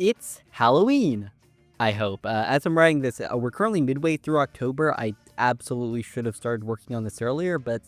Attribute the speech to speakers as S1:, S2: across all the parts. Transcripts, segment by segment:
S1: It's Halloween, I hope. As I'm writing this, we're currently midway through October. I absolutely should have started working on this earlier, but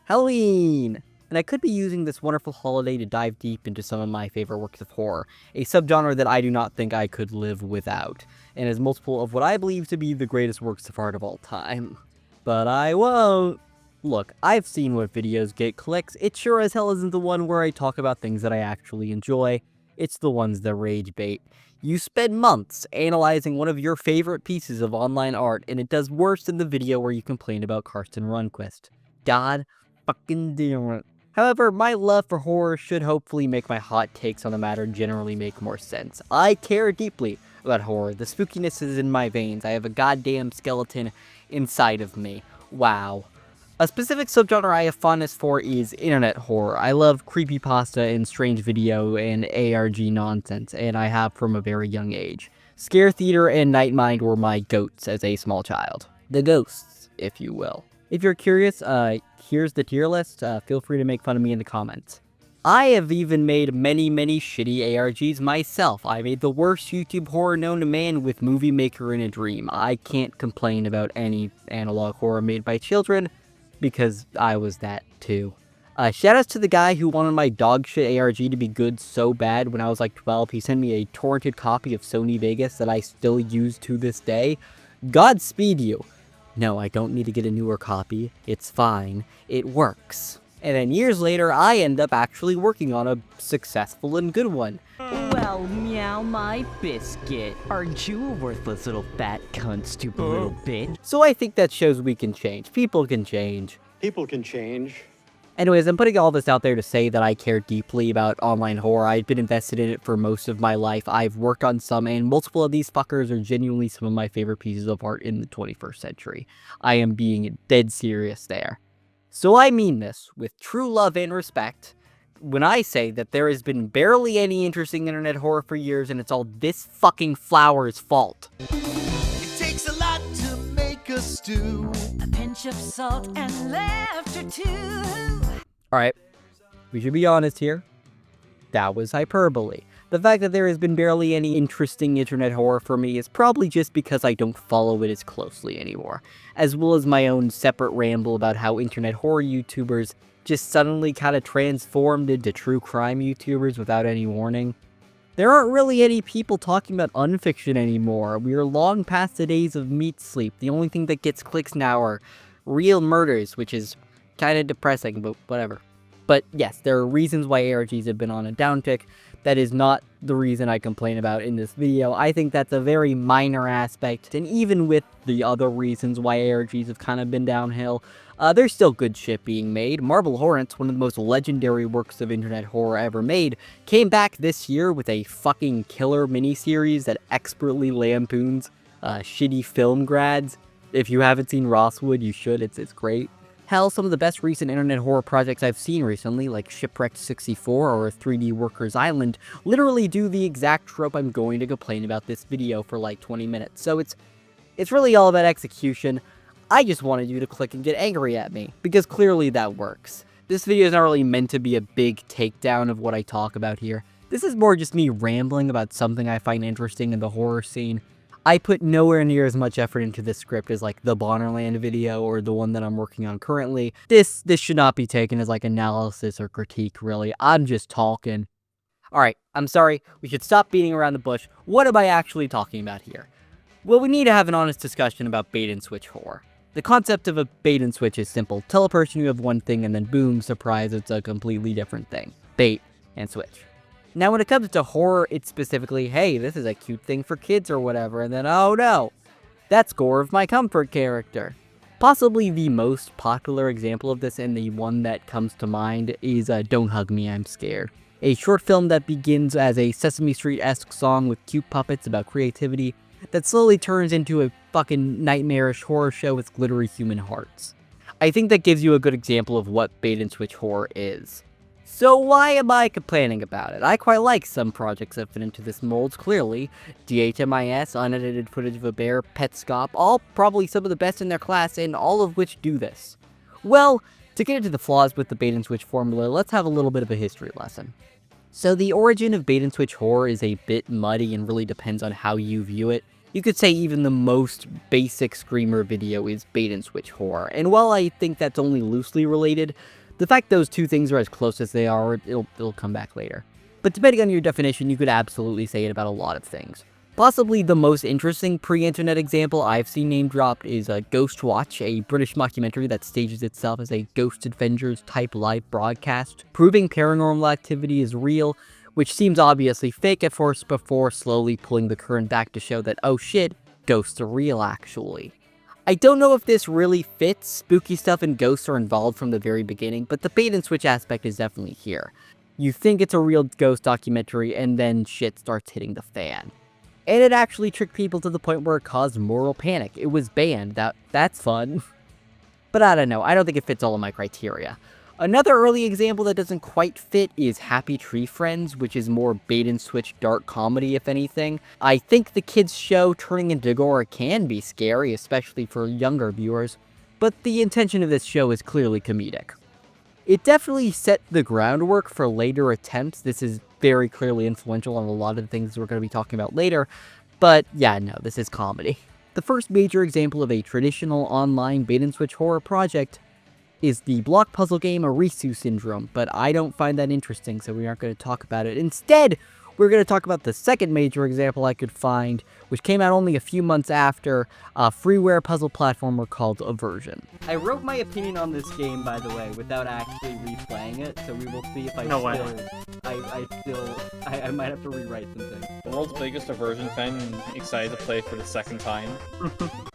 S1: Halloween! And I could be using this wonderful holiday to dive deep into some of my favorite works of horror, a subgenre that I do not think I could live without, and is multiple of what I believe to be the greatest works of art of all time. But I won't! Look, I've seen what videos get clicks. It sure as hell isn't the one where I talk about things that I actually enjoy. It's the ones that rage bait. You spend months analyzing one of your favorite pieces of online art, and it does worse than the video where you complain about Karsten Rundquist. God fucking damn it. However, my love for horror should hopefully make my hot takes on the matter generally make more sense. I care deeply about horror. The spookiness is in my veins. I have a goddamn skeleton inside of me. Wow. A specific subgenre I have fondness for is internet horror. I love creepypasta and strange video and ARG nonsense, and I have from a very young age. Scare Theater and Nightmind were my goats as a small child. The ghosts, if you will. If you're curious, here's the tier list. Feel free to make fun of me in the comments. I have even made many shitty ARGs myself. I made the worst YouTube horror known to man with Movie Maker in a Dream. I can't complain about any analog horror made by children, because I was that too. Shoutouts to the guy who wanted my dogshit ARG to be good so bad when I was like 12. He sent me a torrented copy of Sony Vegas that I still use to this day. Godspeed you. No, I don't need to get a newer copy. It's fine. It works. And then years later, I end up actually working on a successful and good one.
S2: Well, meow my biscuit. Aren't you a worthless little fat cunt, stupid little bitch?
S1: So I think that shows we can change. People can change.
S3: People can change.
S1: Anyways, I'm putting all this out there to say that I care deeply about online horror. I've been invested in it for most of my life. I've worked on some, and multiple of these fuckers are genuinely some of my favorite pieces of art in the 21st century. I am being dead serious there. So I mean this with true love and respect when I say that there has been barely any interesting internet horror for years, and it's all this fucking flower's fault.
S4: It takes a lot to make a stew.
S2: A pinch of salt and laughter too.
S1: Alright, we should be honest here. That was hyperbole. The fact that there has been barely any interesting internet horror for me is probably just because I don't follow it as closely anymore, as well as my own separate ramble about how internet horror YouTubers just suddenly kind of transformed into true crime YouTubers without any warning. There aren't really any people talking about unfiction anymore. We are long past the days of meat sleep. The only thing that gets clicks now are real murders, which is kind of depressing, but whatever. But yes, there are reasons why ARGs have been on a downtick. That is not the reason I complain about in this video. I think that's a very minor aspect, and even with the other reasons why ARGs have kind of been downhill, there's still good shit being made. Marble Hornets, one of the most legendary works of internet horror ever made, came back this year with a fucking killer miniseries that expertly lampoons shitty film grads. If you haven't seen Rosswood, you should. It's great. Hell, some of the best recent internet horror projects I've seen recently, like Shipwrecked 64 or 3D Workers Island, literally do the exact trope I'm going to complain about this video for like 20 minutes. So it's really all about execution. I just wanted you to click and get angry at me, because clearly that works. This video is not really meant to be a big takedown of what I talk about here. This is more just me rambling about something I find interesting in the horror scene. I put nowhere near as much effort into this script as like the Bonnerland video or the one that I'm working on currently. This should not be taken as like analysis or critique, really. I'm just talking. Alright, I'm sorry. We should stop beating around the bush. What am I actually talking about here? Well, we need to have an honest discussion about bait and switch horror. The concept of a bait and switch is simple. Tell a person you have one thing and then boom, surprise, it's a completely different thing. Bait and switch. Now, when it comes to horror, it's specifically, hey, this is a cute thing for kids or whatever, and then, oh no, that's Gore of My Comfort character. Possibly the most popular example of this, and the one that comes to mind, is Don't Hug Me, I'm Scared. A short film that begins as a Sesame Street-esque song with cute puppets about creativity that slowly turns into a fucking nightmarish horror show with glittery human hearts. I think that gives you a good example of what bait and switch horror is. So why am I complaining about it? I quite like some projects that fit into this mold, clearly. DHMIS, unedited footage of a bear, Petscop, all probably some of the best in their class, and all of which do this. Well, to get into the flaws with the bait and switch formula, let's have a little bit of a history lesson. So the origin of bait-and-switch horror is a bit muddy and really depends on how you view it. You could say even the most basic Screamer video is bait-and-switch horror, and while I think that's only loosely related, the fact those two things are as close as they are, it'll come back later. But depending on your definition, you could absolutely say it about a lot of things. Possibly the most interesting pre-internet example I've seen name dropped is Ghost Watch, a British mockumentary that stages itself as a Ghost Adventures type live broadcast, proving paranormal activity is real, which seems obviously fake at first before slowly pulling the curtain back to show that, oh shit, ghosts are real actually. I don't know if this really fits, spooky stuff and ghosts are involved from the very beginning, but the bait and switch aspect is definitely here. You think it's a real ghost documentary and then shit starts hitting the fan. And it actually tricked people to the point where it caused moral panic. It was banned. That's fun. But I don't know, I don't think it fits all of my criteria. Another early example that doesn't quite fit is Happy Tree Friends, which is more bait-and-switch dark comedy, if anything. I think the kids' show turning into gore can be scary, especially for younger viewers, but the intention of this show is clearly comedic. It definitely set the groundwork for later attempts. This is very clearly influential on a lot of the things we're going to be talking about later, but yeah, no, this is comedy. The first major example of a traditional online bait-and-switch horror project is the block puzzle game Arisu Syndrome, but I don't find that interesting, so we aren't going to talk about it. Instead, we're going to talk about the second major example I could find, which came out only a few months after, a freeware puzzle platformer called Eversion. I wrote my opinion on this game, by the way, without actually replaying it, so we will see if I I might have to rewrite some things.
S3: The world's biggest Eversion fan, excited to play for the second time.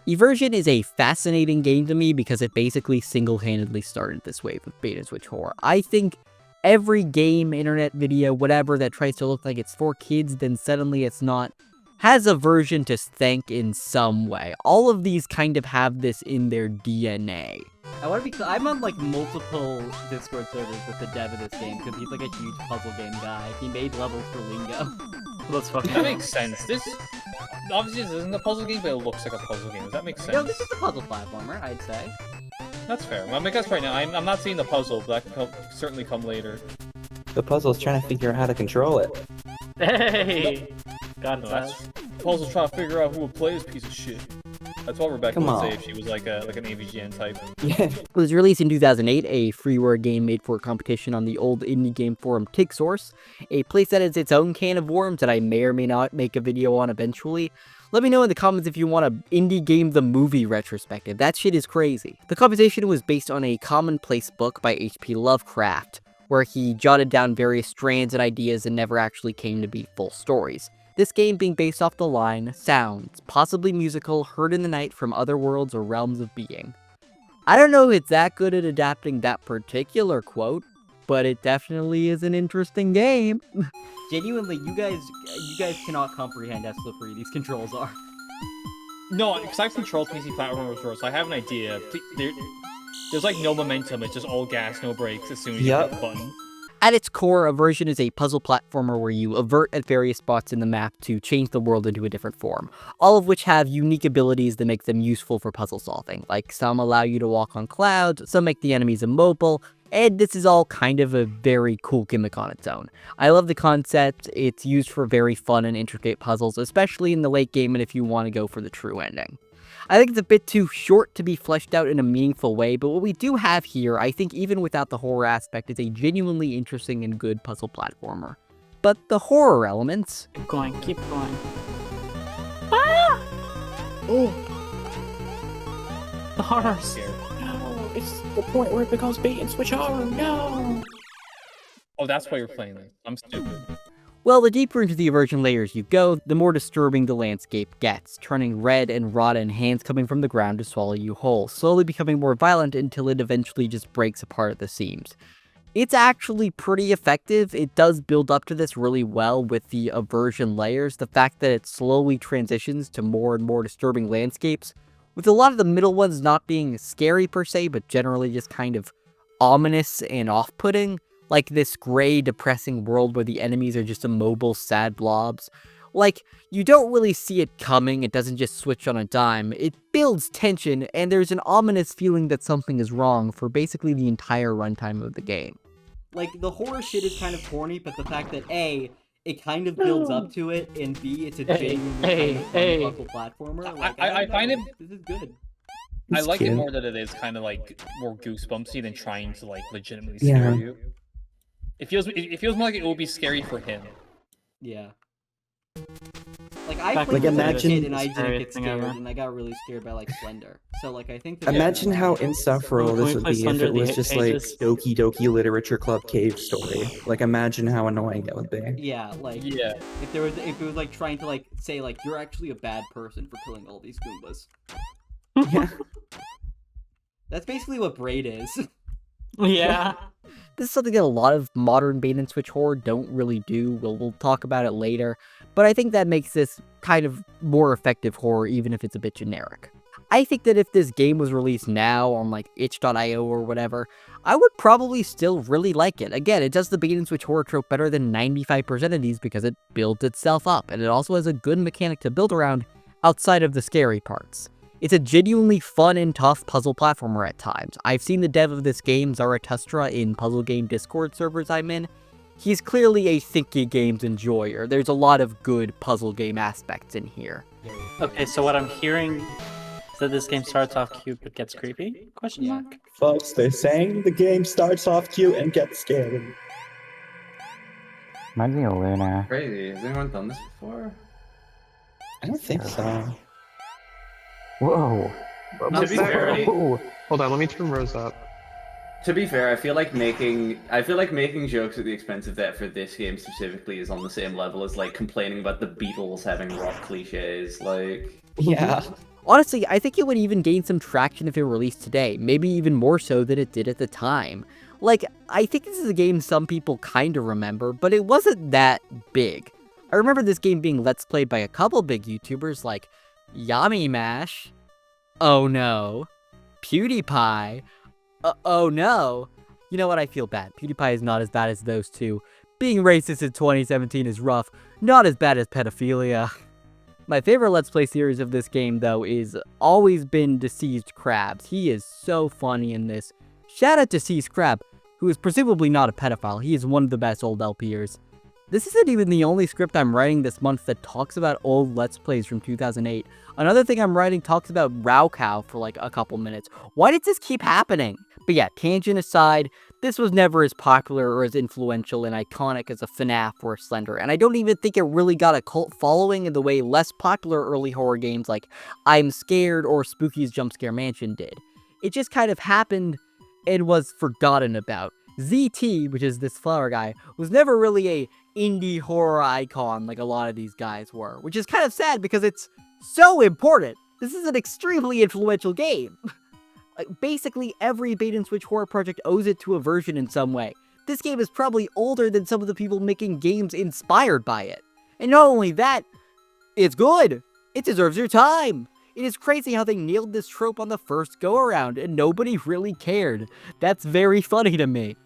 S1: Eversion is a fascinating game to me because it basically single-handedly started this wave of bait-and-switch horror. I think every game, internet video, whatever that tries to look like it's for kids, then suddenly it's not, has Eversion to thank in some way. All of these kind of have this in their DNA. I'm on like multiple Discord servers with the dev of this game because he's like a huge puzzle game guy. He made levels for Lingo.
S3: That's fucking. That makes sense. This obviously this isn't a puzzle game, but it looks like a puzzle game. Does that make sense?
S1: No, this is a puzzle platformer, I'd say.
S3: That's fair. Well, I guess right now I'm not seeing the puzzle, but that could certainly come later.
S5: The puzzle's trying to figure out how to control it.
S6: Hey! God,
S3: No, the puzzle's trying to figure out who would play this piece of shit. That's what Rebecca would say if she was like an AVGN type.
S5: Yeah.
S1: It was released in 2008, a freeware game made for competition on the old indie game forum TigSource, a place that has its own can of worms that I may or may not make a video on eventually. Let me know in the comments if you want an indie game the movie retrospective. That shit is crazy. The competition was based on a commonplace book by H.P. Lovecraft, where he jotted down various strands and ideas and never actually came to be full stories. This game being based off the line, sounds, possibly musical, heard in the night from other worlds or realms of being. I don't know if it's that good at adapting that particular quote, but it definitely is an interesting game. Genuinely, you guys cannot comprehend how slippery these controls are.
S3: No, because I've controlled PC platformers before, so I have an idea. There's like no momentum, it's just all gas, no brakes as soon as you hit the button.
S1: At its core, Eversion is a puzzle platformer where you avert at various spots in the map to change the world into a different form, all of which have unique abilities that make them useful for puzzle solving. Like, some allow you to walk on clouds, some make the enemies immobile, and this is all kind of a very cool gimmick on its own. I love the concept. It's used for very fun and intricate puzzles, especially in the late game and if you want to go for the true ending. I think it's a bit too short to be fleshed out in a meaningful way, but what we do have here, I think even without the horror aspect, is a genuinely interesting and good puzzle platformer. But the horror elements...
S6: Keep going, keep going. Ah! Oh! The horrors! No, it's the point where it becomes bait and switch horror, no!
S3: Oh, that's why you're playing this. I'm stupid.
S1: Well, the deeper into the Eversion layers you go, the more disturbing the landscape gets, turning red and rotten, hands coming from the ground to swallow you whole, slowly becoming more violent until it eventually just breaks apart at the seams. It's actually pretty effective. It does build up to this really well with the Eversion layers, the fact that it slowly transitions to more and more disturbing landscapes, with a lot of the middle ones not being scary per se, but generally just kind of ominous and off-putting. Like this gray, depressing world where the enemies are just immobile, sad blobs. Like, you don't really see it coming, it doesn't just switch on a dime. It builds tension, and there's an ominous feeling that something is wrong for basically the entire runtime of the game. Like, the horror shit is kind of corny, but the fact that A, it kind of builds up to it, and B, it's a genuinely kind of fun puzzle platformer. Like,
S3: I find it...
S1: This is good.
S3: I like
S5: cute.
S3: it more that it is kind of like more goosebumpsy than trying to like legitimately scare you. It feels more like it will be scary for him.
S1: Yeah. Like I played with a kid and I didn't get scared, and I got really scared by like Slender. So like I think that
S5: Imagine how insufferable this would be if it was just like Doki Doki Literature Club cave story. Like imagine how annoying that would be.
S1: Yeah, like if it was like trying to like say like you're actually a bad person for killing all these Goombas.
S5: Yeah.
S1: That's basically what Braid is.
S2: Yeah.
S1: This is something that a lot of modern bait-and-switch horror don't really do. We'll talk about it later, but I think that makes this kind of more effective horror, even if it's a bit generic. I think that if this game was released now on like itch.io or whatever, I would probably still really like it. Again, it does the bait-and-switch horror trope better than 95% of these because it builds itself up, and it also has a good mechanic to build around outside of the scary parts. It's a genuinely fun and tough puzzle platformer at times. I've seen the dev of this game, Zarathustra, in puzzle game Discord servers I'm in. He's clearly a Thinky Games enjoyer. There's a lot of good puzzle game aspects in here.
S7: Okay, so what I'm hearing is that this game starts off cute but gets creepy? Question mark?
S8: Folks, they're saying the game starts off cute and gets scary.
S9: Reminds me of Luna.
S10: Crazy. Has anyone done this before?
S5: I don't think so.
S9: Whoa.
S10: To be fair,
S8: Hold on, let me turn Rose up.
S10: To be fair, I feel like making jokes at the expense of that for this game specifically is on the same level as like complaining about the Beatles having rock cliches. Like,
S5: yeah.
S1: Honestly, I think it would even gain some traction if it released today, maybe even more so than it did at the time. Like, I think this is a game some people kinda remember, but it wasn't that big. I remember this game being let's played by a couple big YouTubers like Yami Mash, oh no, PewDiePie, oh no. You know what, I feel bad. PewDiePie is not as bad as those two. Being racist in 2017 is rough, not as bad as pedophilia. My favorite Let's Play series of this game, though, is always been Deceased Crabs. He is so funny in this. Shout out to Deceased Crab, who is presumably not a pedophile. He is one of the best old LPers. This isn't even the only script I'm writing this month that talks about old Let's Plays from 2008. Another thing I'm writing talks about Raucow for like a couple minutes. Why does this keep happening? But yeah, tangent aside, this was never as popular or as influential and iconic as a FNAF or a Slender, and I don't even think it really got a cult following in the way less popular early horror games like I'm Scared or Spooky's Jump Scare Mansion did. It just kind of happened and was forgotten about. ZT, which is this flower guy, was never really a indie horror icon like a lot of these guys were, which is kind of sad because it's so important. This is an extremely influential game. Like, basically every bait-and-switch horror project owes it to Eversion in some way. This game is probably older than some of the people making games inspired by it. And not only that, it's good. It deserves your time. It is crazy how they nailed this trope on the first go-around and nobody really cared. That's very funny to me.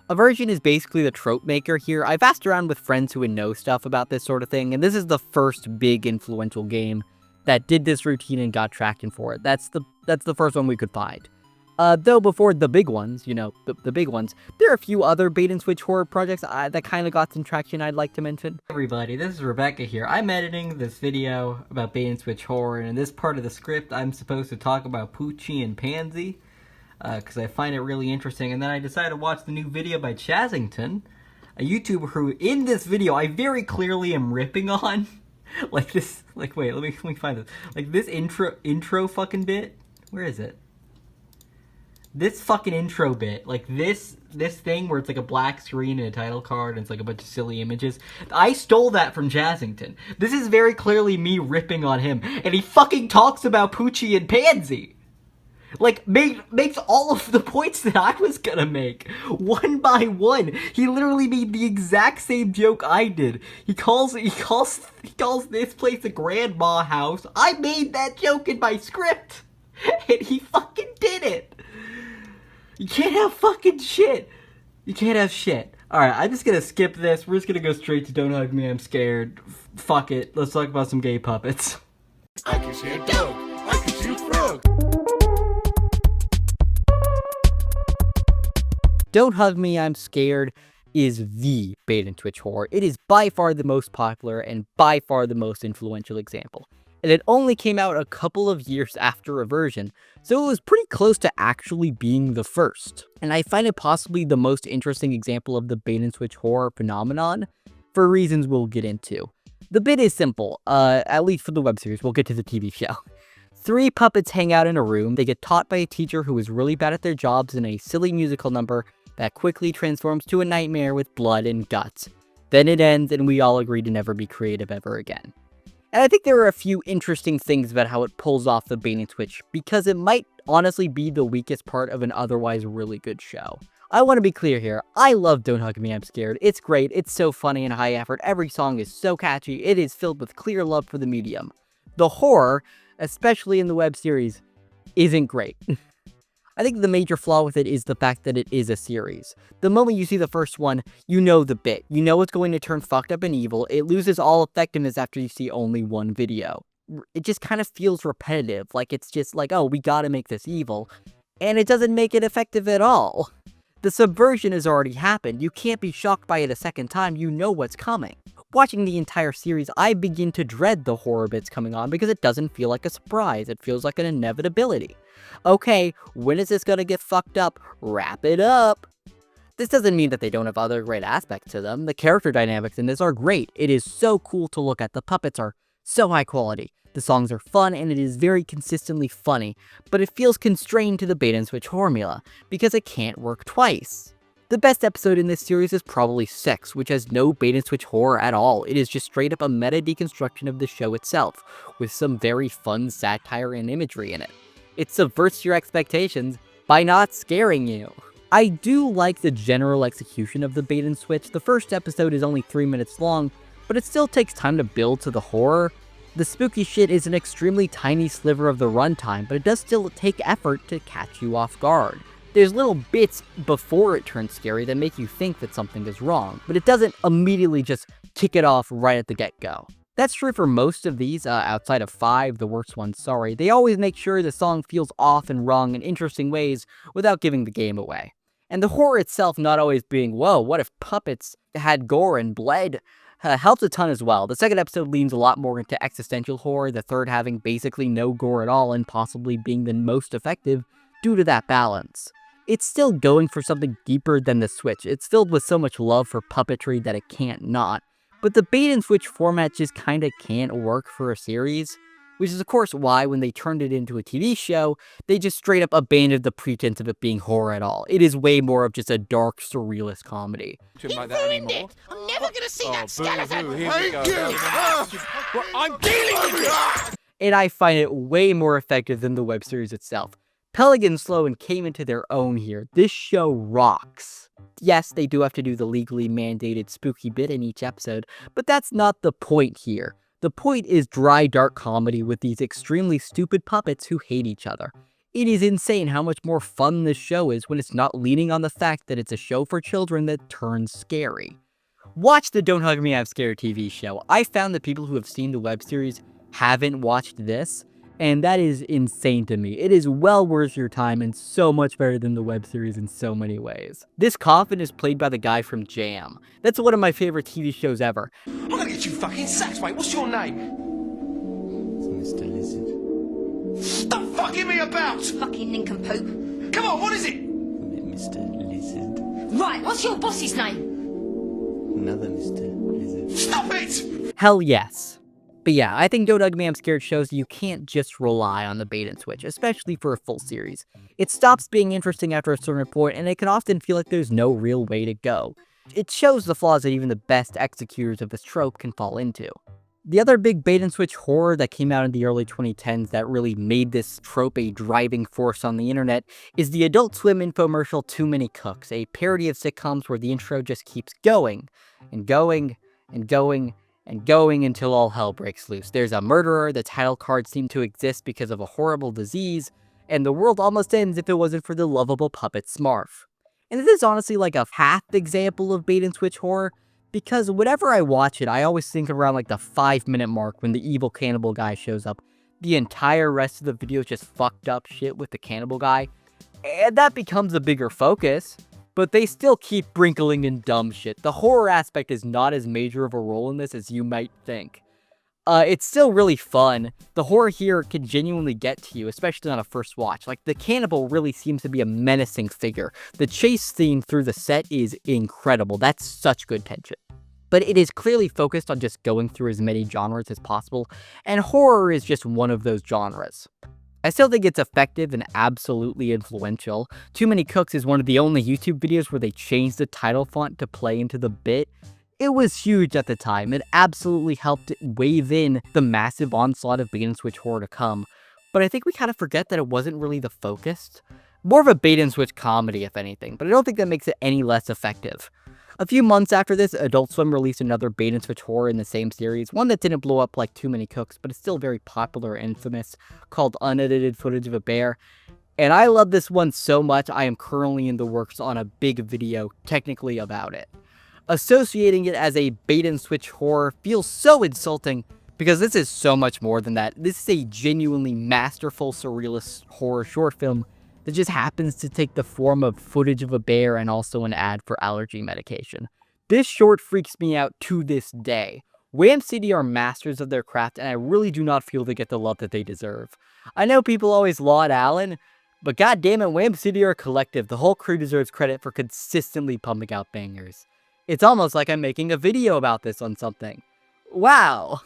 S1: Eversion is basically the trope maker here. I've asked around with friends who would know stuff about this sort of thing, and this is the first big influential game that did this routine and got traction for it. That's the first one we could find. Though before the big ones, you know, the big ones, there are a few other bait-and-switch horror projects that kind of got some traction I'd like to mention.
S2: Hey everybody, this is Rebecca here. I'm editing this video about bait-and-switch horror, and in this part of the script, I'm supposed to talk about Poochie and Pansy, because I find it really interesting, and then I decided to watch the new video by Chazington, a YouTuber who, in this video, I very clearly am ripping on. Like this, like, wait, let me find this. Like, this intro fucking bit, where is it? This fucking intro bit, like this thing where it's like a black screen and a title card and it's like a bunch of silly images. I stole that from Chazington. This is very clearly me ripping on him, and he fucking talks about Poochie and Pansy. Like, makes all of the points that I was gonna make, one by one. He literally made the exact same joke I did. He calls this place a grandma house. I made that joke in my script, and he fucking did it. You can't have fucking shit. You can't have shit. Alright, I'm just gonna skip this. We're just gonna go straight to Don't Hug Me, I'm Scared. Fuck it. Let's talk about some gay puppets.
S4: I can see a dog. I can see a frog.
S1: Don't Hug Me, I'm Scared is the bait-and-switch horror. It is by far the most popular and by far the most influential example. And it only came out a couple of years after Eversion, so it was pretty close to actually being the first. And I find it possibly the most interesting example of the bait-and-switch horror phenomenon, for reasons we'll get into. The bit is simple, at least for the web series. We'll get to the TV show. 3 puppets hang out in a room. They get taught by a teacher who is really bad at their jobs in a silly musical number that quickly transforms to a nightmare with blood and guts. Then it ends and we all agree to never be creative ever again. And I think there are a few interesting things about how it pulls off the bait and switch, because it might honestly be the weakest part of an otherwise really good show. I want to be clear here, I love Don't Hug Me, I'm Scared. It's great, it's so funny and high effort, every song is so catchy, it is filled with clear love for the medium. The horror, especially in the web series, isn't great. I think the major flaw with it is the fact that it is a series. The moment you see the first one, you know the bit. You know it's going to turn fucked up and evil. It loses all effectiveness after you see only one video. It just kind of feels repetitive, like it's just like, oh, we gotta make this evil. And it doesn't make it effective at all. The subversion has already happened. You can't be shocked by it a second time, you know what's coming. Watching the entire series, I begin to dread the horror bits coming on because it doesn't feel like a surprise, it feels like an inevitability. Okay, when is this gonna get fucked up? Wrap it up! This doesn't mean that they don't have other great aspects to them. The character dynamics in this are great. It is so cool to look at. The puppets are so high quality. The songs are fun and it is very consistently funny, but it feels constrained to the bait and switch formula because it can't work twice. The best episode in this series is probably 6, which has no bait and switch horror at all. It is just straight up a meta deconstruction of the show itself, with some very fun satire and imagery in it. It subverts your expectations by not scaring you. I do like the general execution of the bait and switch. The first episode is only 3 minutes long, but it still takes time to build to the horror. The spooky shit is an extremely tiny sliver of the runtime, but it does still take effort to catch you off guard. There's little bits before it turns scary that make you think that something is wrong, but it doesn't immediately just kick it off right at the get-go. That's true for most of these, outside of 5, the worst ones, sorry. They always make sure the song feels off and wrong in interesting ways without giving the game away. And the horror itself not always being, whoa, what if puppets had gore and bled, helps a ton as well. The second episode leans a lot more into existential horror, the third having basically no gore at all and possibly being the most effective due to that balance. It's still going for something deeper than the switch. It's filled with so much love for puppetry that it can't not. But the bait and switch format just kinda can't work for a series, which is of course why when they turned it into a TV show, they just straight up abandoned the pretense of it being horror at all. It is way more of just a dark, surrealist comedy.
S4: He ruined it! I'm never gonna see that skeleton! Thank you! I'm dealing with it!
S1: And I find it way more effective than the web series itself. Peleg and Sloan came into their own here. This show rocks. Yes, they do have to do the legally mandated spooky bit in each episode, but that's not the point here. The point is dry, dark comedy with these extremely stupid puppets who hate each other. It is insane how much more fun this show is when it's not leaning on the fact that it's a show for children that turns scary. Watch the Don't Hug Me, I'm Scared TV show. I found that people who have seen the web series haven't watched this, and that is insane to me. It is well worth your time and so much better than the web series in so many ways. This coffin is played by the guy from Jam. That's one of my favorite TV shows ever.
S4: I'm gonna get you fucking sacked, mate. What's your name?
S11: It's Mr. Lizard.
S4: Stop fucking me about!
S12: Fucking nincompoop.
S4: Come on, what is it?
S11: Mr. Lizard.
S12: Right, what's your boss's name?
S11: Another Mr. Lizard.
S4: Stop it!
S1: Hell yes. But yeah, I think Don't Hug Me, I'm Scared shows you can't just rely on the bait and switch, especially for a full series. It stops being interesting after a certain point, and it can often feel like there's no real way to go. It shows the flaws that even the best executors of this trope can fall into. The other big bait and switch horror that came out in the early 2010s that really made this trope a driving force on the internet is the Adult Swim infomercial Too Many Cooks, a parody of sitcoms where the intro just keeps going, and going, and going, and going until all hell breaks loose. There's a murderer, the title cards seem to exist because of a horrible disease, and the world almost ends if it wasn't for the lovable puppet Smarf. And this is honestly like a half example of bait and switch horror, because whenever I watch it, I always think around like the 5-minute mark when the evil cannibal guy shows up. The entire rest of the video is just fucked up shit with the cannibal guy, and that becomes a bigger focus. but they still keep sprinkling in dumb shit. The horror aspect is not as major of a role in this as you might think. It's still really fun. The horror here can genuinely get to you, especially on a first watch. Like, the cannibal really seems to be a menacing figure. The chase scene through the set is incredible. That's such good tension. But it is clearly focused on just going through as many genres as possible, and horror is just one of those genres. I still think it's effective and absolutely influential. Too Many Cooks is one of the only YouTube videos where they changed the title font to play into the bit. It was huge at the time. It absolutely helped wave in the massive onslaught of bait-and-switch horror to come. But I think we kind of forget that it wasn't really the focus. More of a bait-and-switch comedy, if anything, but I don't think that makes it any less effective. A few months after this, Adult Swim released another bait-and-switch horror in the same series, one that didn't blow up like Too Many Cooks, but is still very popular and infamous, called Unedited Footage of a Bear. And I love this one so much, I am currently in the works on a big video, technically, about it. Associating it as a bait-and-switch horror feels so insulting, because this is so much more than that. This is a genuinely masterful surrealist horror short film that just happens to take the form of footage of a bear and also an ad for allergy medication. This short freaks me out to this day. Wham City are masters of their craft, and I really do not feel they get the love that they deserve. I know people always laud Alan, but goddammit, Wham City are a collective. The whole crew deserves credit for consistently pumping out bangers. It's almost like I'm making a video about this on something. Wow.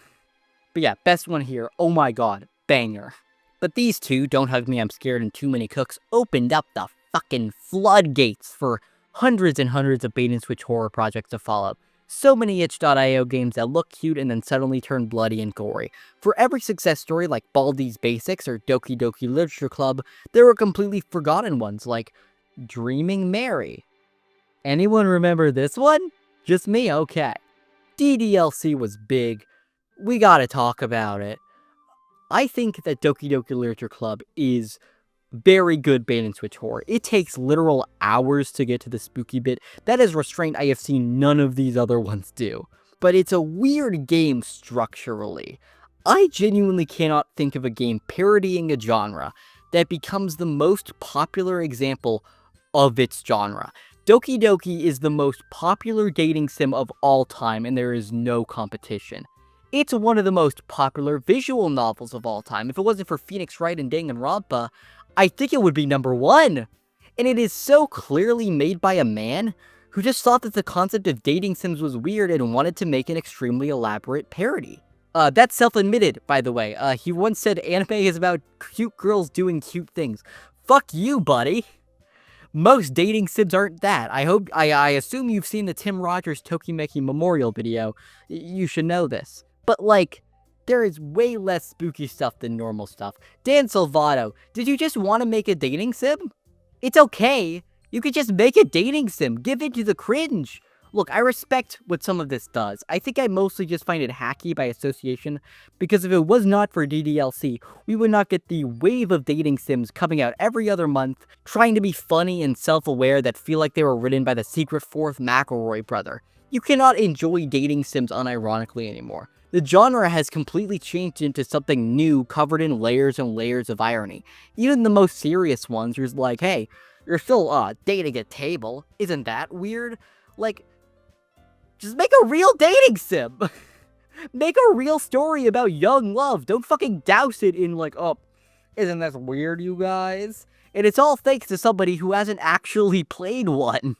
S1: But yeah, best one here. Oh my god, banger. But these two, Don't Hug Me, I'm Scared, and Too Many Cooks, opened up the fucking floodgates for hundreds and hundreds of bait-and-switch horror projects to follow. So many itch.io games that look cute and then suddenly turn bloody and gory. For every success story like Baldi's Basics or Doki Doki Literature Club, there were completely forgotten ones like Dreaming Mary. Anyone remember this one? Just me? Okay. DDLC was big. We gotta talk about it. I think that Doki Doki Literature Club is very good bait-and-switch horror. It takes literal hours to get to the spooky bit. That is restraint I have seen none of these other ones do. But it's a weird game structurally. I genuinely cannot think of a game parodying a genre that becomes the most popular example of its genre. Doki Doki is the most popular dating sim of all time, and there is no competition. It's one of the most popular visual novels of all time. If it wasn't for Phoenix Wright and Danganronpa, I think it would be #1. And it is so clearly made by a man who just thought that the concept of dating sims was weird and wanted to make an extremely elaborate parody. That's self-admitted, by the way. He once said anime is about cute girls doing cute things. Fuck you, buddy. Most dating sims aren't that. I assume you've seen the Tim Rogers Tokimeki Memorial video. You should know this. But, like, there is way less spooky stuff than normal stuff. Dan Salvato, did you just want to make a dating sim? It's okay. You could just make a dating sim. Give in to the cringe. Look, I respect what some of this does. I think I mostly just find it hacky by association, because if it was not for DDLC, we would not get the wave of dating sims coming out every other month, trying to be funny and self-aware that feel like they were written by the secret fourth McElroy brother. You cannot enjoy dating sims unironically anymore. The genre has completely changed into something new, covered in layers and layers of irony. Even the most serious ones are like, hey, you're still, dating at table. Isn't that weird? Like, just make a real dating sim. Make a real story about young love. Don't fucking douse it in like, oh, isn't that weird, you guys? And it's all thanks to somebody who hasn't actually played one.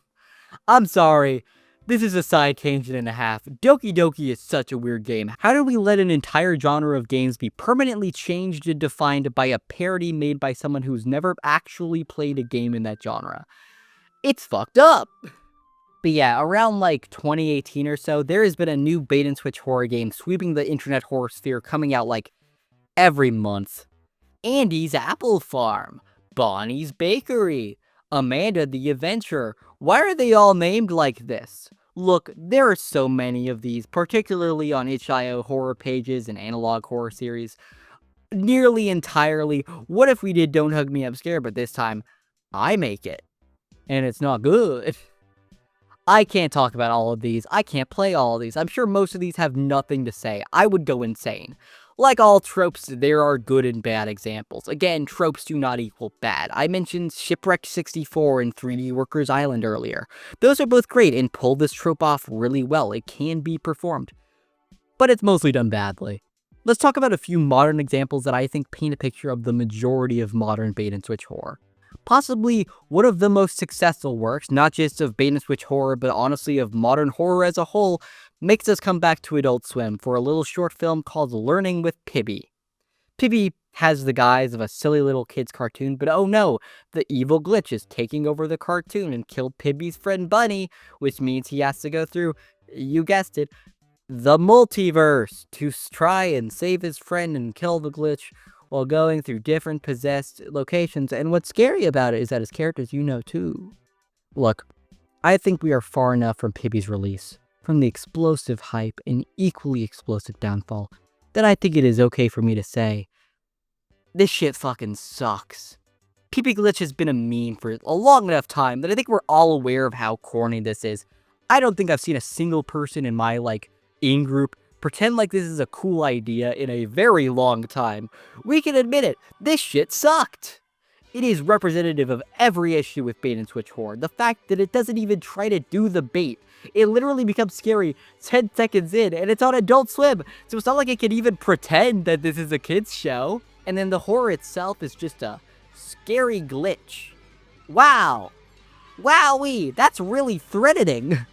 S1: I'm sorry. This is a side tangent and a half. Doki Doki is such a weird game. How do we let an entire genre of games be permanently changed and defined by a parody made by someone who's never actually played a game in that genre? It's fucked up. But yeah, around like 2018 or so, there has been a new bait-and-switch horror game sweeping the internet horror sphere coming out like every month. Andy's Apple Farm, Bonnie's Bakery, Amanda the Adventurer. Why are they all named like this? Look, there are so many of these, particularly on itch.io horror pages and analog horror series. Nearly entirely, what if we did Don't Hug Me, I'm Scared, but this time, I make it. And it's not good. I can't talk about all of these. I can't play all of these. I'm sure most of these have nothing to say. I would go insane. Like all tropes, there are good and bad examples. Again, tropes do not equal bad. I mentioned Shipwreck 64 and 3D Workers Island earlier. Those are both great and pull this trope off really well. It can be performed, but it's mostly done badly. Let's talk about a few modern examples that I think paint a picture of the majority of modern bait-and-switch horror. Possibly one of the most successful works, not just of bait-and-switch horror, but honestly of modern horror as a whole, makes us come back to Adult Swim for a little short film called Learning with Pibby. Pibby has the guise of a silly little kid's cartoon, but oh no, the evil Glitch is taking over the cartoon and killed Pibby's friend Bunny, which means he has to go through, you guessed it, the multiverse to try and save his friend and kill the Glitch while going through different possessed locations. And what's scary about it is that his characters you know too. Look, I think we are far enough from Pibby's release, from the explosive hype and equally explosive downfall, that I think it is okay for me to say, this shit fucking sucks. Pibby Glitch has been a meme for a long enough time that I think we're all aware of how corny this is. I don't think I've seen a single person in my, in-group pretend like this is a cool idea in a very long time. We can admit it, this shit sucked. It is representative of every issue with bait-and-switch horror. The fact that it doesn't even try to do the bait. It literally becomes scary 10 seconds in, and it's on Adult Swim, so it's not like it can even pretend that this is a kid's show. And then the horror itself is just a scary glitch. Wow. Wowee, that's really threatening.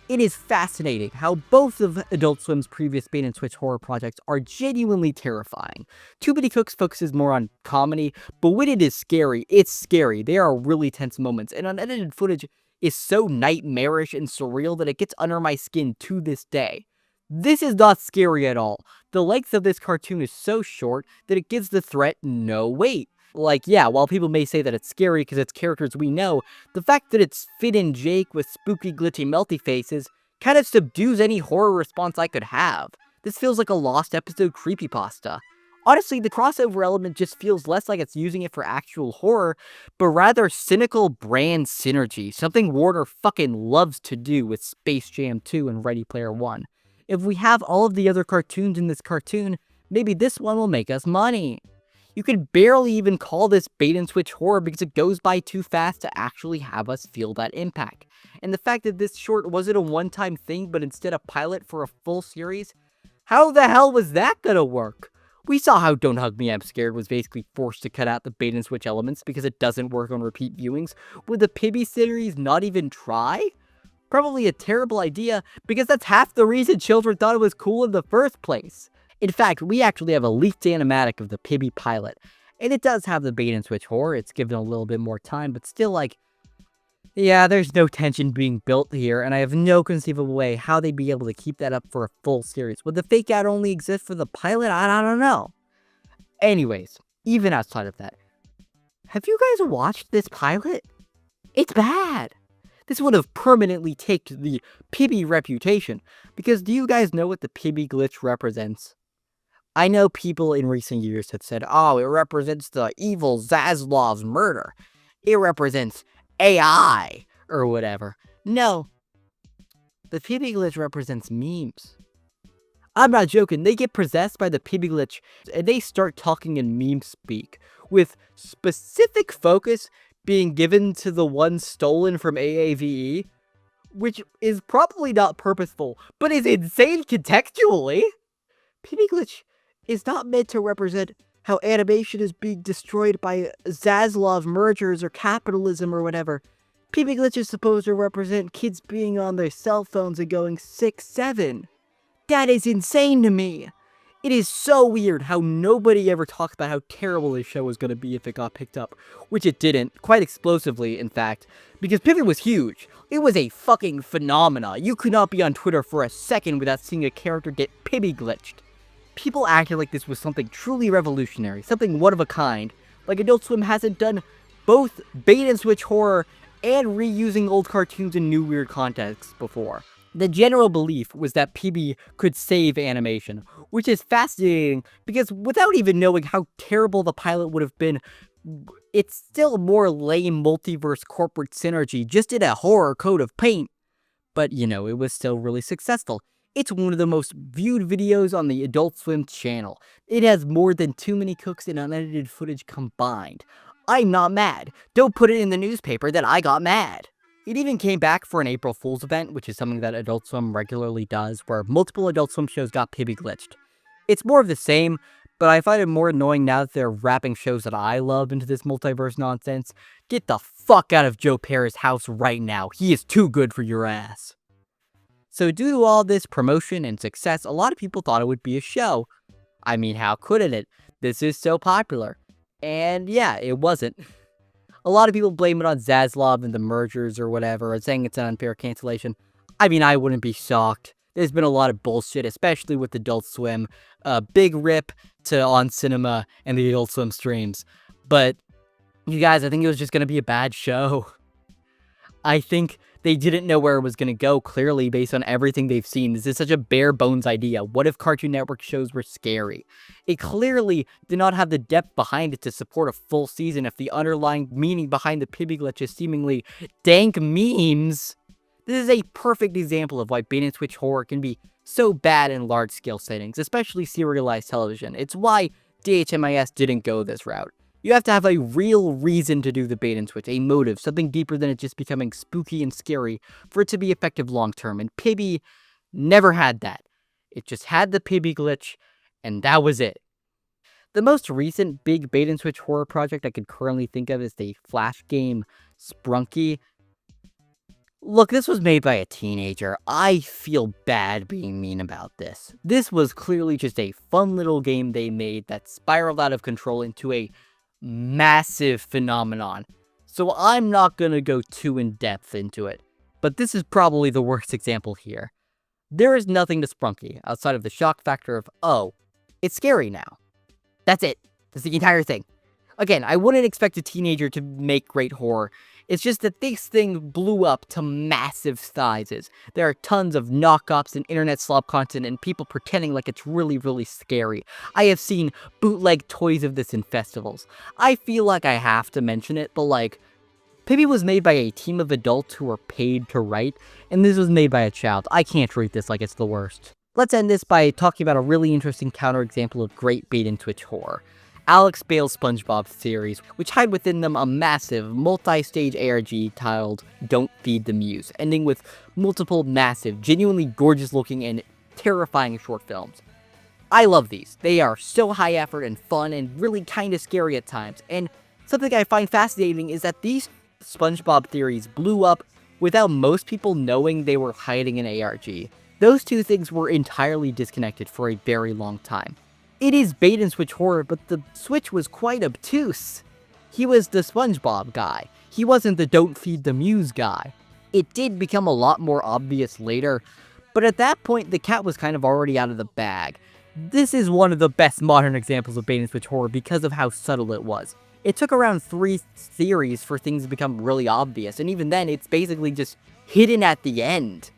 S1: It is fascinating how both of Adult Swim's previous bait-and-switch horror projects are genuinely terrifying. Too Many Cooks focuses more on comedy, but when it is scary, it's scary. There are really tense moments, and unedited footage is so nightmarish and surreal that it gets under my skin to this day. This is not scary at all. The length of this cartoon is so short that it gives the threat no weight. Yeah, while people may say that it's scary because it's characters we know, the fact that it's Finn and Jake with spooky, glitchy, melty faces kind of subdues any horror response I could have. This feels like a lost episode creepypasta. Honestly, the crossover element just feels less like it's using it for actual horror, but rather cynical brand synergy, something Warner fucking loves to do with Space Jam 2 and Ready Player One. If we have all of the other cartoons in this cartoon, maybe this one will make us money. You could barely even call this bait-and-switch horror because it goes by too fast to actually have us feel that impact. And the fact that this short wasn't a one-time thing, but instead a pilot for a full series, how the hell was that gonna work? We saw how Don't Hug Me, I'm Scared was basically forced to cut out the bait-and-switch elements because it doesn't work on repeat viewings. Would the Pibby series not even try? Probably a terrible idea, because that's half the reason children thought it was cool in the first place. In fact, we actually have a leaked animatic of the Pibby pilot, and it does have the bait-and-switch horror. It's given a little bit more time, but still, yeah, there's no tension being built here, and I have no conceivable way how they'd be able to keep that up for a full series. Would the fake out only exist for the pilot? I don't know. Anyways, even outside of that, have you guys watched this pilot? It's bad. This would have permanently taken the Pibby reputation, because do you guys know what the Pibby glitch represents? I know people in recent years have said, oh, it represents the evil Zaslav's murder. It represents AI, or whatever. No. The Pibby glitch represents memes. I'm not joking, they get possessed by the Pibby glitch, and they start talking in meme speak, with specific focus being given to the one stolen from AAVE, which is probably not purposeful, but is insane contextually. Pibby glitch is not meant to represent how animation is being destroyed by Zaslav mergers or capitalism or whatever. Pibby glitch is supposed to represent kids being on their cell phones and going 6-7. That is insane to me. It is so weird how nobody ever talks about how terrible this show was going to be if it got picked up, which it didn't, quite explosively in fact, because Pibby was huge. It was a fucking phenomena. You could not be on Twitter for a second without seeing a character get Pibby glitched. People acted like this was something truly revolutionary, something one of a kind, like Adult Swim hasn't done both bait-and-switch horror and reusing old cartoons in new weird contexts before. The general belief was that Pibby could save animation, which is fascinating because without even knowing how terrible the pilot would have been, it's still more lame multiverse corporate synergy just in a horror coat of paint. But, you know, it was still really successful. It's one of the most viewed videos on the Adult Swim channel. It has more than Too Many Cooks and unedited footage combined. I'm not mad. Don't put it in the newspaper that I got mad. It even came back for an April Fool's event, which is something that Adult Swim regularly does, where multiple Adult Swim shows got Pibby Glitched. It's more of the same, but I find it more annoying now that they're wrapping shows that I love into this multiverse nonsense. Get the fuck out of Joe Perez's house right now. He is too good for your ass. So due to all this promotion and success, a lot of people thought it would be a show. I mean, how couldn't it? This is so popular. And yeah, it wasn't. A lot of people blame it on Zaslav and the mergers or whatever, and saying it's an unfair cancellation. I mean, I wouldn't be shocked. There's been a lot of bullshit, especially with Adult Swim. Big rip to On Cinema and the Adult Swim streams. But, you guys, I think it was just going to be a bad show. I think they didn't know where it was going to go, clearly, based on everything they've seen. This is such a bare-bones idea. What if Cartoon Network shows were scary? It clearly did not have the depth behind it to support a full season if the underlying meaning behind the Pibby Glitch is seemingly dank memes. This is a perfect example of why bait-and-switch horror can be so bad in large-scale settings, especially serialized television. It's why DHMIS didn't go this route. You have to have a real reason to do the bait-and-switch, a motive, something deeper than it just becoming spooky and scary for it to be effective long-term, and Pibby never had that. It just had the Pibby Glitch, and that was it. The most recent big bait-and-switch horror project I could currently think of is the Flash game Sprunky. Look, this was made by a teenager. I feel bad being mean about this. This was clearly just a fun little game they made that spiraled out of control into a massive phenomenon. So I'm not gonna go too in-depth into it. But this is probably the worst example here. There is nothing to Sprunky outside of the shock factor of, oh, it's scary now. That's it. That's the entire thing. Again, I wouldn't expect a teenager to make great horror. It's just that this thing blew up to massive sizes. There are tons of knockoffs and internet slob content and people pretending like it's really, really scary. I have seen bootleg toys of this in festivals. I feel like I have to mention it, but like, Pibby was made by a team of adults who were paid to write, and this was made by a child. I can't treat this like it's the worst. Let's end this by talking about a really interesting counterexample of great bait-and-switch horror. Alex Bale's SpongeBob series, which hide within them a massive, multi-stage ARG titled Don't Feed the Muse, ending with multiple massive, genuinely gorgeous-looking and terrifying short films. I love these. They are so high effort and fun and really kinda scary at times, and something I find fascinating is that these SpongeBob theories blew up without most people knowing they were hiding an ARG. Those two things were entirely disconnected for a very long time. It is bait-and-switch horror, but the switch was quite obtuse. He was the SpongeBob guy. He wasn't the Don't Feed the Muse guy. It did become a lot more obvious later, but at that point the cat was kind of already out of the bag. This is one of the best modern examples of bait-and-switch horror because of how subtle it was. It took around 3 series for things to become really obvious, and even then it's basically just hidden at the end.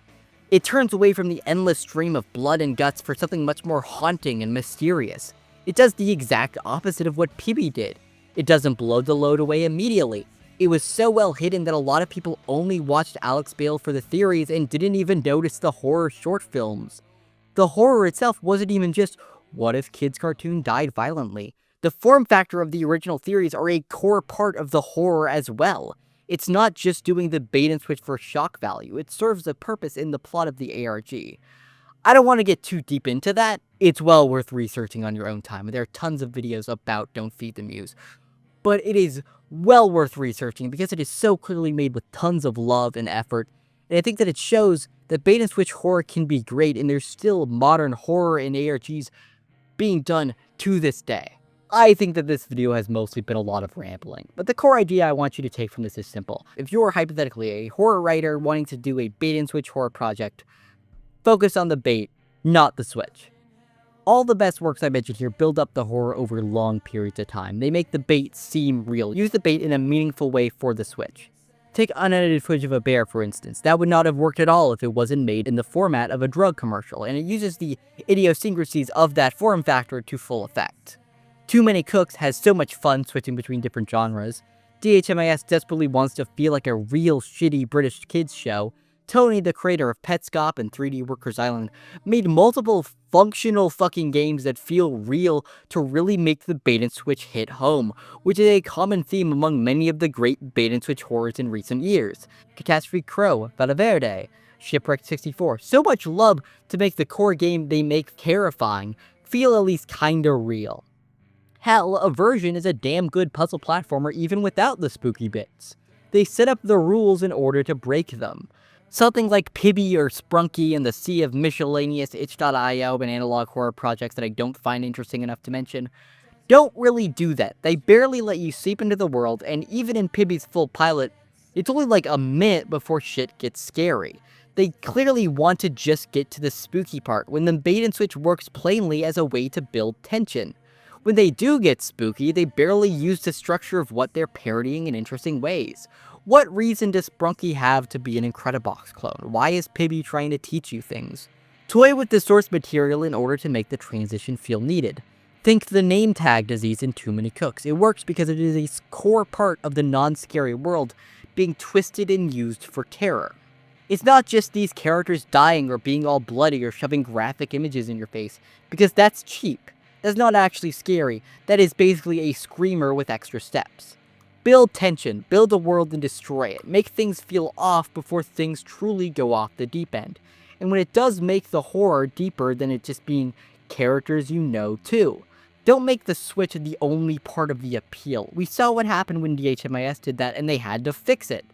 S1: It turns away from the endless stream of blood and guts for something much more haunting and mysterious. It does the exact opposite of what Pibby did. It doesn't blow the load away immediately. It was so well hidden that a lot of people only watched Alex Bale for the theories and didn't even notice the horror short films. The horror itself wasn't even just, what if kids' cartoon died violently? The form factor of the original theories are a core part of the horror as well. It's not just doing the bait-and-switch for shock value, it serves a purpose in the plot of the ARG. I don't want to get too deep into that. It's well worth researching on your own time, and there are tons of videos about Don't Feed the Muse. But it is well worth researching because it is so clearly made with tons of love and effort, and I think that it shows that bait-and-switch horror can be great, and there's still modern horror and ARGs being done to this day. I think that this video has mostly been a lot of rambling, but the core idea I want you to take from this is simple. If you're hypothetically a horror writer wanting to do a bait-and-switch horror project, focus on the bait, not the switch. All the best works I mentioned here build up the horror over long periods of time. They make the bait seem real. Use the bait in a meaningful way for the switch. Take unedited footage of a bear, for instance. That would not have worked at all if it wasn't made in the format of a drug commercial, and it uses the idiosyncrasies of that form factor to full effect. Too Many Cooks has so much fun switching between different genres. DHMIS desperately wants to feel like a real shitty British kids show. Tony, the creator of Petscop and 3D Workers Island, made multiple functional fucking games that feel real to really make the bait-and-switch hit home, which is a common theme among many of the great bait-and-switch horrors in recent years. Catastrophe Crow, Valverde, Shipwreck 64, so much love to make the core game they make terrifying feel at least kinda real. Hell, Eversion is a damn good puzzle platformer even without the spooky bits. They set up the rules in order to break them. Something like Pibby or Sprunky and the sea of miscellaneous itch.io and analog horror projects that I don't find interesting enough to mention don't really do that. They barely let you seep into the world, and even in Pibby's full pilot, it's only like a minute before shit gets scary. They clearly want to just get to the spooky part, when the bait-and-switch works plainly as a way to build tension. When they do get spooky, they barely use the structure of what they're parodying in interesting ways. What reason does Sprunky have to be an Incredibox clone? Why is Pibby trying to teach you things? Toy with the source material in order to make the transition feel needed. Think the name tag disease in Too Many Cooks. It works because it is a core part of the non-scary world being twisted and used for terror. It's not just these characters dying or being all bloody or shoving graphic images in your face, because that's cheap. That's not actually scary. That is basically a screamer with extra steps. Build tension, build a world and destroy it. Make things feel off before things truly go off the deep end. And when it does make the horror deeper than it just being characters you know too. Don't make the switch the only part of the appeal. We saw what happened when DHMIS did that and they had to fix it.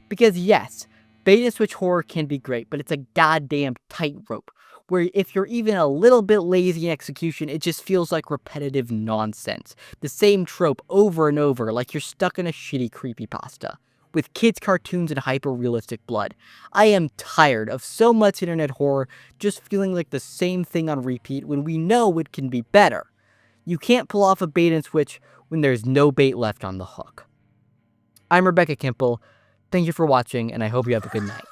S1: Because yes, bait-and-switch horror can be great, but it's a goddamn tightrope, where if you're even a little bit lazy in execution, it just feels like repetitive nonsense. The same trope over and over, like you're stuck in a shitty creepypasta, with kids' cartoons and hyper-realistic blood. I am tired of so much internet horror just feeling like the same thing on repeat when we know it can be better. You can't pull off a bait-and-switch when there's no bait left on the hook. I'm Rebecca Kimple. Thank you for watching, and I hope you have a good night.